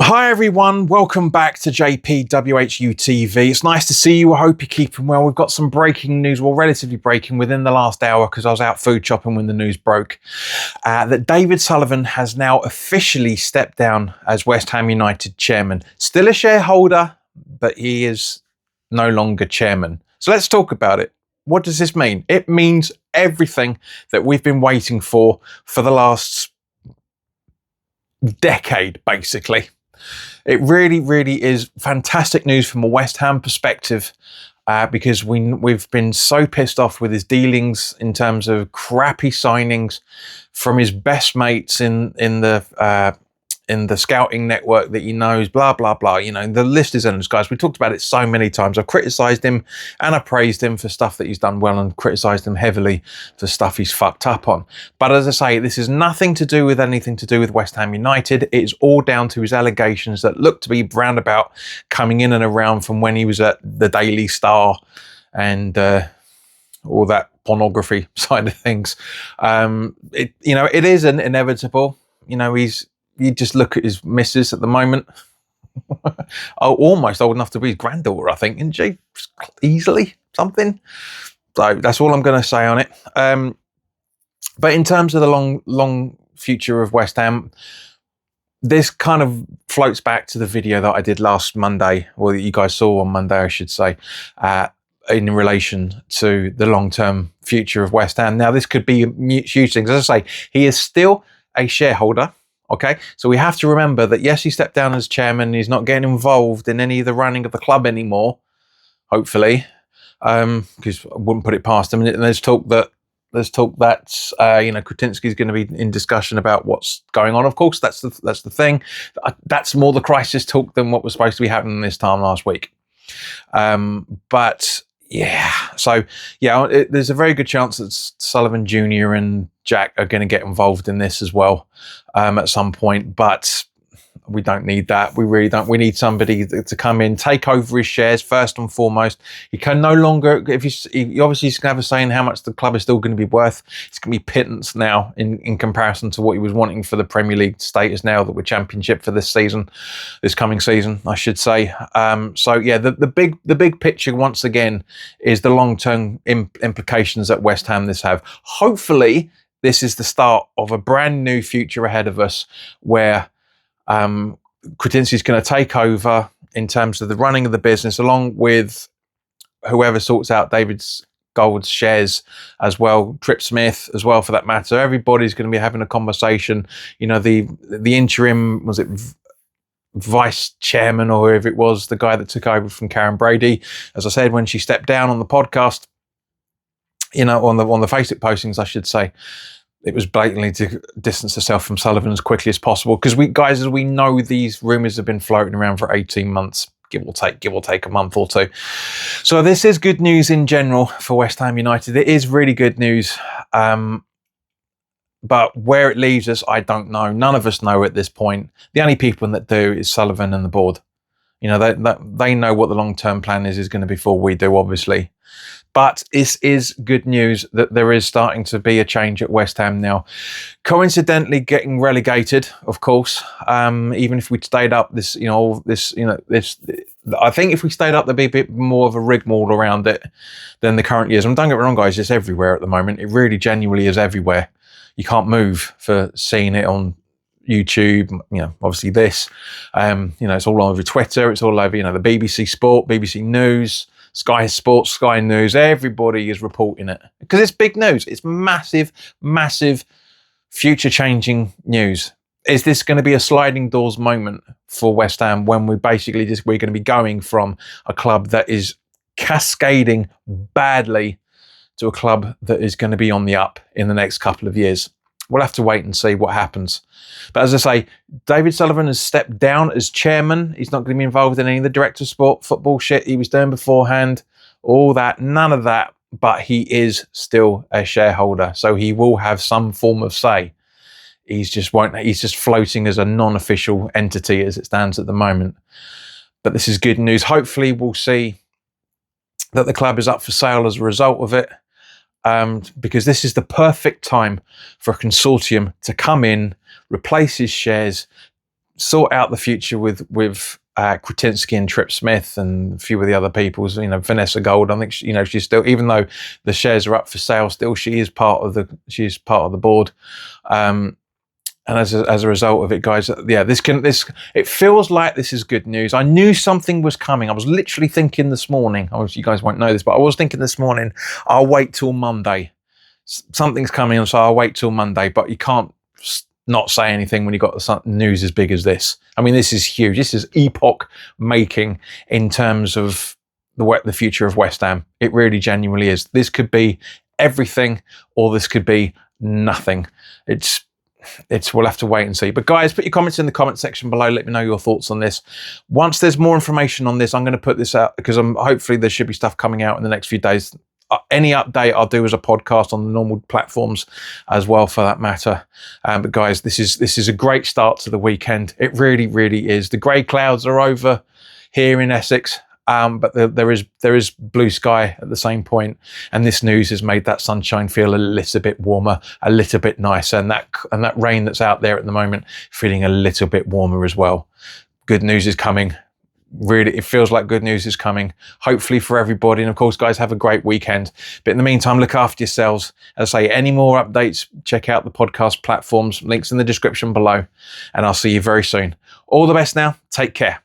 Hi everyone, welcome back to WHU TV. It's nice to see you. I hope you're keeping well. We've got some breaking news, well, relatively breaking within the last hour because I was out food shopping when the news broke. That David Sullivan has now officially stepped down as West Ham United chairman. Still a shareholder, but he is no longer chairman. So let's talk about it. What does this mean? It means everything that we've been waiting for the last decade, basically. It really, really is fantastic news from a West Ham perspective because we've been so pissed off with his dealings in terms of crappy signings from his best mates in the scouting network that he knows, blah, blah, blah. You know, the list is endless, guys. We talked about it so many times. I've criticised him and I praised him for stuff that he's done well and criticised him heavily for stuff he's fucked up on. But as I say, this is nothing to do with anything to do with West Ham United. It's all down to his allegations that look to be roundabout coming in and around from when he was at the Daily Star and all that pornography side of things. It is an inevitable. You know, you just look at his missus at the moment. Almost old enough to be his granddaughter, I think, isn't she? Easily, something. So that's all I'm going to say on it. But in terms of the long future of West Ham, this kind of floats back to the video that I did last Monday, or that you guys saw on Monday, I should say, in relation to the long-term future of West Ham. Now, this could be huge things. As I say, he is still a shareholder. Okay, so we have to remember that, yes, he stepped down as chairman. He's not getting involved in any of the running of the club anymore, hopefully, because I wouldn't put it past him. And there's talk that Kretinsky's going to be in discussion about what's going on. Of course, that's the thing. That's more the crisis talk than what was supposed to be happening this time last week. But yeah, so yeah, there's a very good chance that Sullivan Jr. and Jack are going to get involved in this as well at some point, but we don't need that. We really don't. We need somebody to come in, take over his shares first and foremost. He can no longer, he obviously he's going to have a say in how much the club is still going to be worth. It's going to be pittance now in comparison to what he was wanting for the Premier League status now that we're Championship for this coming season, I should say. So yeah, the big picture once again is the long-term implications that West Ham this have. Hopefully, this is the start of a brand new future ahead of us where Kretinsky's going to take over in terms of the running of the business, along with whoever sorts out David Gold's shares as well, Trip Smith as well, for that matter. Everybody's going to be having a conversation. You know, the interim, was it vice chairman or whoever it was, the guy that took over from Karen Brady, as I said, when she stepped down on the podcast, you know, on the Facebook postings, I should say, it was blatantly to distance herself from Sullivan as quickly as possible. Because as we know, these rumours have been floating around for 18 months, give or take a month or two. So this is good news in general for West Ham United. It is really good news. But where it leaves us, I don't know. None of us know at this point. The only people that do is Sullivan and the board. You know, they know what the long-term plan is going to be before we do, obviously. But this is good news that there is starting to be a change at West Ham now. Coincidentally, getting relegated, of course. Even if we stayed up, I think if we stayed up, there'd be a bit more of a rigmarole around it than the current years. And don't get me wrong, guys, it's everywhere at the moment. It really genuinely is everywhere. You can't move for seeing it on YouTube, you know, obviously this. It's all over Twitter. It's all over, the BBC Sport, BBC News, Sky Sports, Sky News. Everybody is reporting it because it's big news. It's massive, massive, future-changing news. Is this going to be a sliding doors moment for West Ham when we're going to be going from a club that is cascading badly to a club that is going to be on the up in the next couple of years? We'll have to wait and see what happens. But as I say, David Sullivan has stepped down as chairman. He's not going to be involved in any of the director of sport, football shit he was doing beforehand. All that, none of that. But he is still a shareholder. So he will have some form of say. He's just floating as a non-official entity as it stands at the moment. But this is good news. Hopefully we'll see that the club is up for sale as a result of it. Because this is the perfect time for a consortium to come in, replace his shares, sort out the future with Kretinsky and Trip Smith and a few of the other people. Vanessa Gold. I think she's still, even though the shares are up for sale, still she is part of the board. And as a result of it, guys, yeah, it feels like this is good news. I knew something was coming. I was literally thinking this morning. You guys won't know this, but I was thinking this morning, I'll wait till Monday. Something's coming, so I'll wait till Monday. But you can't not say anything when you've got news as big as this. I mean, this is huge. This is epoch making in terms of the future of West Ham. It really genuinely is. This could be everything, or this could be nothing. We'll have to wait and see. But guys, put your comments in the comment section below. Let me know your thoughts on this. Once there's more information on this, I'm going to put this out because hopefully there should be stuff coming out in the next few days. Any update I'll do as a podcast on the normal platforms as well, for that matter. But guys, this is a great start to the weekend. It really, really is. The grey clouds are over here in Essex. But there is blue sky at the same point, and this news has made that sunshine feel a little bit warmer, a little bit nicer, and that rain that's out there at the moment feeling a little bit warmer as well. Good news is coming. Really, it feels like good news is coming, hopefully for everybody. And of course, guys, have a great weekend. But in the meantime, look after yourselves. As I say, any more updates, check out the podcast platforms, links in the description below, and I'll see you very soon. All the best now. Take care.